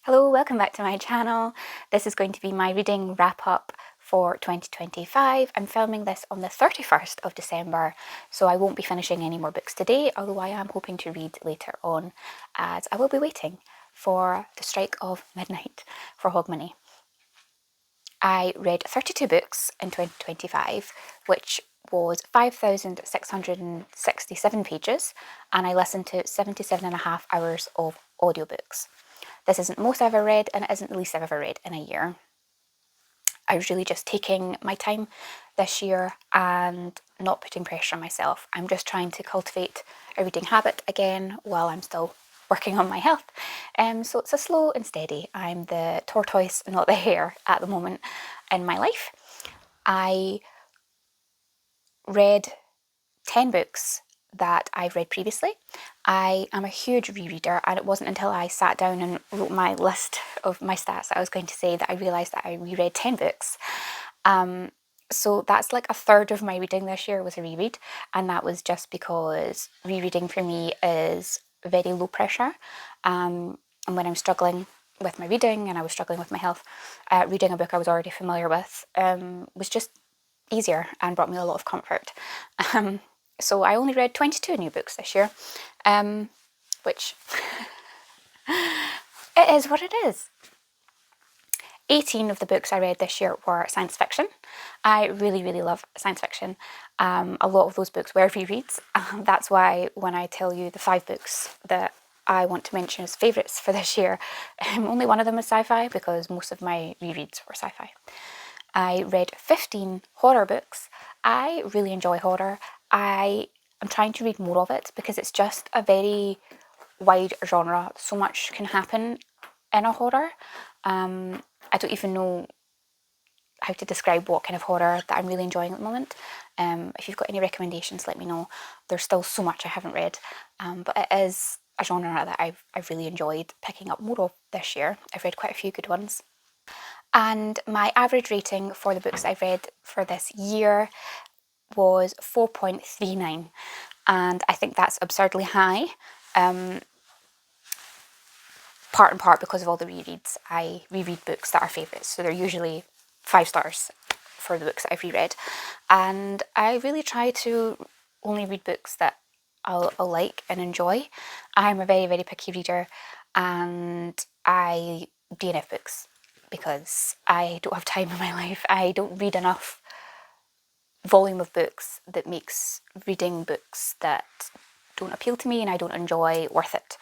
Hello, welcome back to my channel. This is going to be my reading wrap up for 2025. I'm filming this on the 31st of December, so I won't be finishing any more books today, although I am hoping to read later on, as I will be waiting for the strike of midnight for Hogmanay. I read 32 books in 2025, which was 5,667 pages, and I listened to 77.5 hours of audiobooks. This isn't the most I've ever read, and it isn't the least I've ever read in a year. I was really just taking my time this year and not putting pressure on myself. I'm just trying to cultivate a reading habit again while I'm still working on my health. So it's a slow and steady. I'm the tortoise, not the hare, at the moment in my life. I read 10 books that I've read previously. I am a huge rereader, and it wasn't until I sat down and wrote my list of my stats that I was going to say that I realised that I reread 10 books. So that's like a third of my reading this year was a reread, and that was just because rereading for me is very low pressure. And when I'm struggling with my reading and I was struggling with my health, reading a book I was already familiar with was just easier and brought me a lot of comfort. So I only read 22 new books this year, which it is what it is. 18 of the books I read this year were science fiction. I really, really love science fiction. A lot of those books were rereads. That's why when I tell you the 5 books that I want to mention as favourites for this year, only one of them is sci-fi, because most of my rereads were sci-fi. I read 15 horror books. I really enjoy horror. I am trying to read more of it because it's just a very wide genre. So much can happen in a horror. I don't even know how to describe what kind of horror that I'm really enjoying at the moment. If you've got any recommendations, let me know. There's still so much I haven't read, but it is a genre that I've really enjoyed picking up more of this year. I've read quite a few good ones. And my average rating for the books I've read for this year was 4.39, and I think that's absurdly high, part and part because of all the rereads. I reread books that are favourites, so they're usually 5 stars for the books that I've reread, and I really try to only read books that I'll like and enjoy. I'm a very, very picky reader, and I DNF books because I don't have time in my life. I don't read enough volume of books that makes reading books that don't appeal to me and I don't enjoy worth it.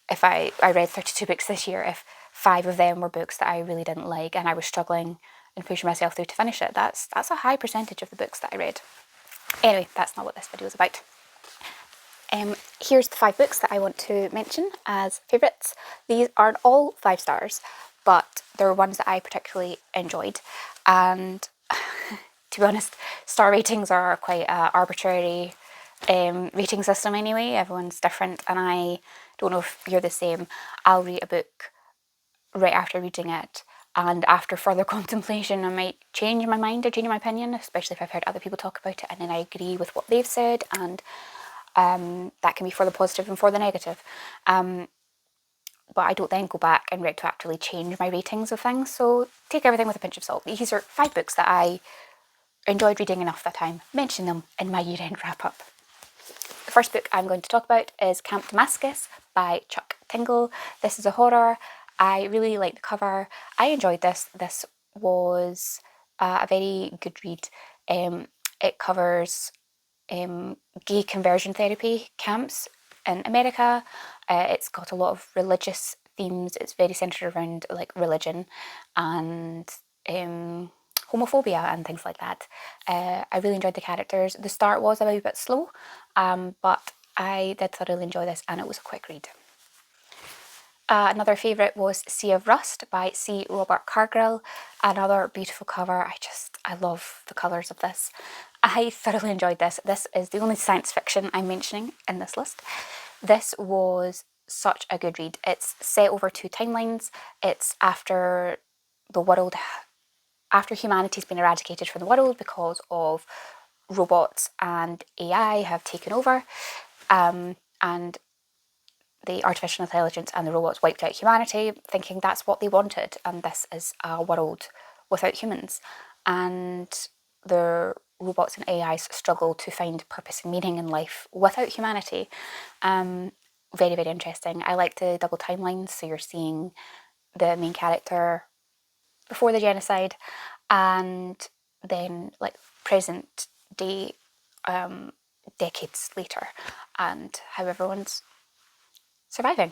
If I read 32 books this year, if 5 of them were books that I really didn't like and I was struggling and pushing myself through to finish it, that's a high percentage of the books that I read. Anyway, that's not what this video is about. Here's the 5 books that I want to mention as favourites. These aren't all 5 stars, but they're ones that I particularly enjoyed. And to be honest, star ratings are quite an arbitrary rating system anyway. Everyone's different, and I don't know if you're the same. I'll read a book right after reading it, and after further contemplation I might change my mind or change my opinion, especially if I've heard other people talk about it and then I agree with what they've said, and that can be for the positive and for the negative. But I don't then go back and retroactively change my ratings of things, so take everything with a pinch of salt. These are 5 books that I enjoyed reading enough that I'm mentioning them in my year-end wrap-up. The first book I'm going to talk about is Camp Damascus by Chuck Tingle. This is a horror. I really like the cover. I enjoyed this. This was a very good read. It covers gay conversion therapy camps in America. It's got a lot of religious themes. It's very centered around like religion and homophobia and things like that. I really enjoyed the characters. The start was a wee bit slow, but I did thoroughly enjoy this, and it was a quick read. Another favourite was Sea of Rust by C. Robert Cargill. Another beautiful cover. I love the colours of this. I thoroughly enjoyed this. This is the only science fiction I'm mentioning in this list. This was such a good read. It's set over 2 timelines. It's after humanity's been eradicated from the world because of robots and AI have taken over, and the artificial intelligence and the robots wiped out humanity, thinking that's what they wanted, and this is a world without humans. And the robots and AIs struggle to find purpose and meaning in life without humanity. Very, very interesting. I like the double timelines, so you're seeing the main character before the genocide and then like present day, decades later, and how everyone's surviving.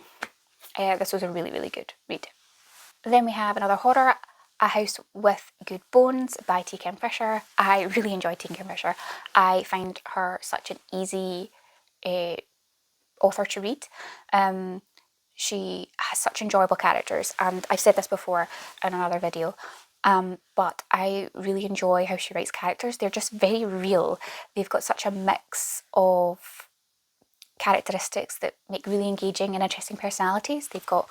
This was a really, really good read. Then we have another horror, A House with Good Bones by T. Kim Fisher. I really enjoy T. Kim Fisher. I find her such an easy author to read. She has such enjoyable characters, and I've said this before in another video, but I really enjoy how she writes characters. They're just very real. They've got such a mix of characteristics that make really engaging and interesting personalities. They've got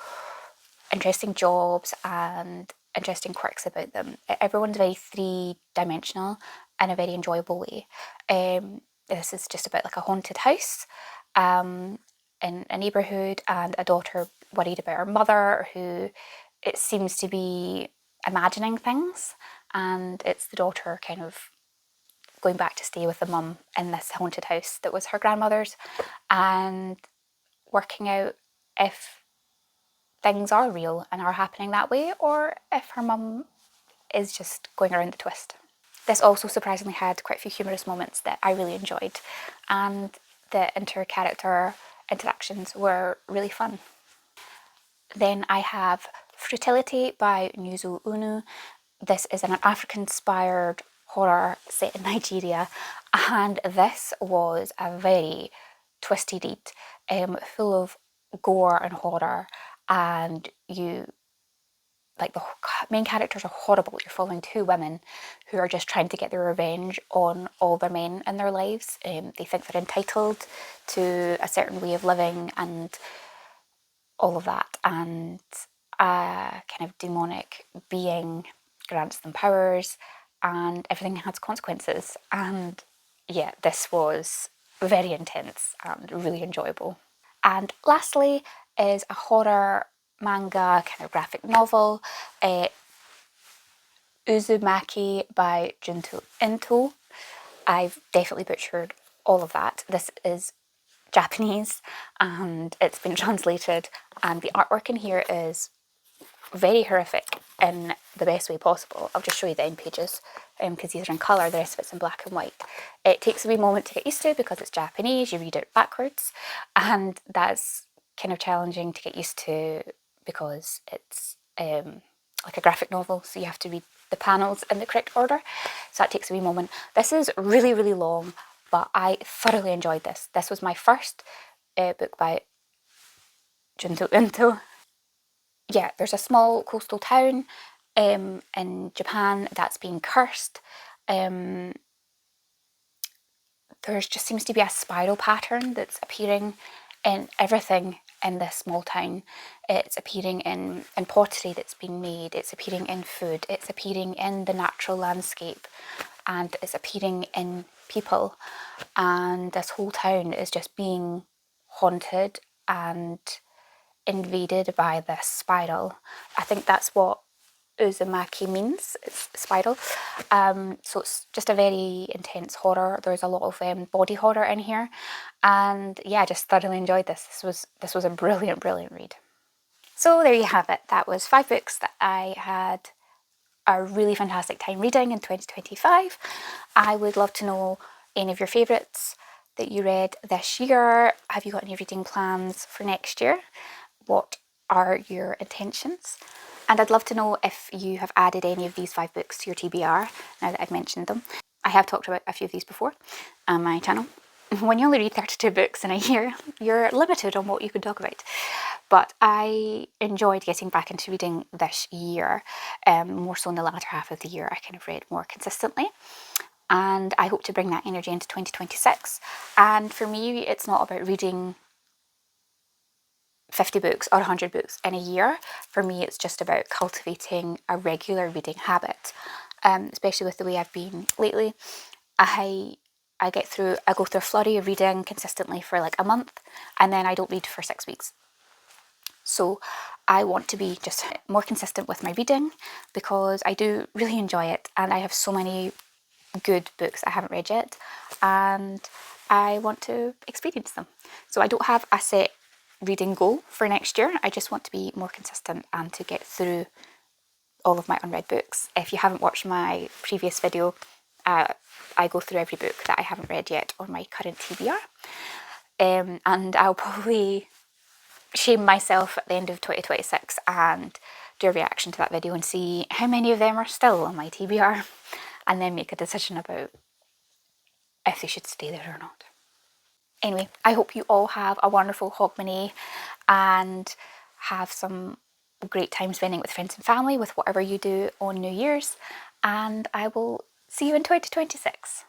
interesting jobs and interesting quirks about them. Everyone's very three-dimensional in a very enjoyable way. This is just about like a haunted house in a neighbourhood, and a daughter worried about her mother who it seems to be imagining things, and it's the daughter kind of going back to stay with the mum in this haunted house that was her grandmother's, and working out if things are real and are happening that way, or if her mum is just going around the twist. This also surprisingly had quite a few humorous moments that I really enjoyed, and the inter-character interactions were really fun. Then I have Frutility by Nyuzo Unu. This is an African-inspired horror set in Nigeria, and this was a very twisty read, full of gore and horror, and the main characters are horrible. You're following two women who are just trying to get their revenge on all their men in their lives. They think they're entitled to a certain way of living and all of that, and a kind of demonic being grants them powers, and everything has consequences. And yeah, this was very intense and really enjoyable. And lastly is a horror manga kind of graphic novel, Uzumaki by Junto Into. I've definitely butchered all of that. This is Japanese and it's been translated, and the artwork in here is very horrific in the best way possible. I'll just show you the end pages because these are in colour, the rest of it's in black and white. It takes a wee moment to get used to because it's Japanese, you read it backwards, and that's kind of challenging to get used to because it's like a graphic novel, so you have to read the panels in the correct order, so that takes a wee moment. This is really, really long, but I thoroughly enjoyed this. This was my first book by Junto Into. Yeah, there's a small coastal town in Japan that's been cursed. There just seems to be a spiral pattern that's appearing in everything in this small town. It's appearing in pottery that's being made, it's appearing in food, it's appearing in the natural landscape, and it's appearing in people. And this whole town is just being haunted and invaded by this spiral. I think that's what Uzumaki means, it's spiral. So it's just a very intense horror. There's a lot of body horror in here, and yeah, I just thoroughly enjoyed this. This was a brilliant, brilliant read. So there you have it. That was 5 books that I had a really fantastic time reading in 2025. I would love to know any of your favourites that you read this year. Have you got any reading plans for next year? What are your intentions? And I'd love to know if you have added any of these 5 books to your TBR now that I've mentioned them. I have talked about a few of these before on my channel. When you only read 32 books in a year, you're limited on what you can talk about. But I enjoyed getting back into reading this year, more so in the latter half of the year. I kind of read more consistently, and I hope to bring that energy into 2026. And for me, it's not about reading 50 books or 100 books in a year. For me, it's just about cultivating a regular reading habit, especially with the way I've been lately. I go through a flurry of reading consistently for like a month, and then I don't read for 6 weeks. So I want to be just more consistent with my reading because I do really enjoy it, and I have so many good books I haven't read yet, and I want to experience them. So I don't have a set reading goal for next year. I just want to be more consistent and to get through all of my unread books. If you haven't watched my previous video, I go through every book that I haven't read yet on my current TBR. And I'll probably shame myself at the end of 2026 and do a reaction to that video and see how many of them are still on my TBR, and then make a decision about if they should stay there or not. Anyway, I hope you all have a wonderful Hogmanay and have some great time spending with friends and family with whatever you do on New Year's, and I will see you in 2026.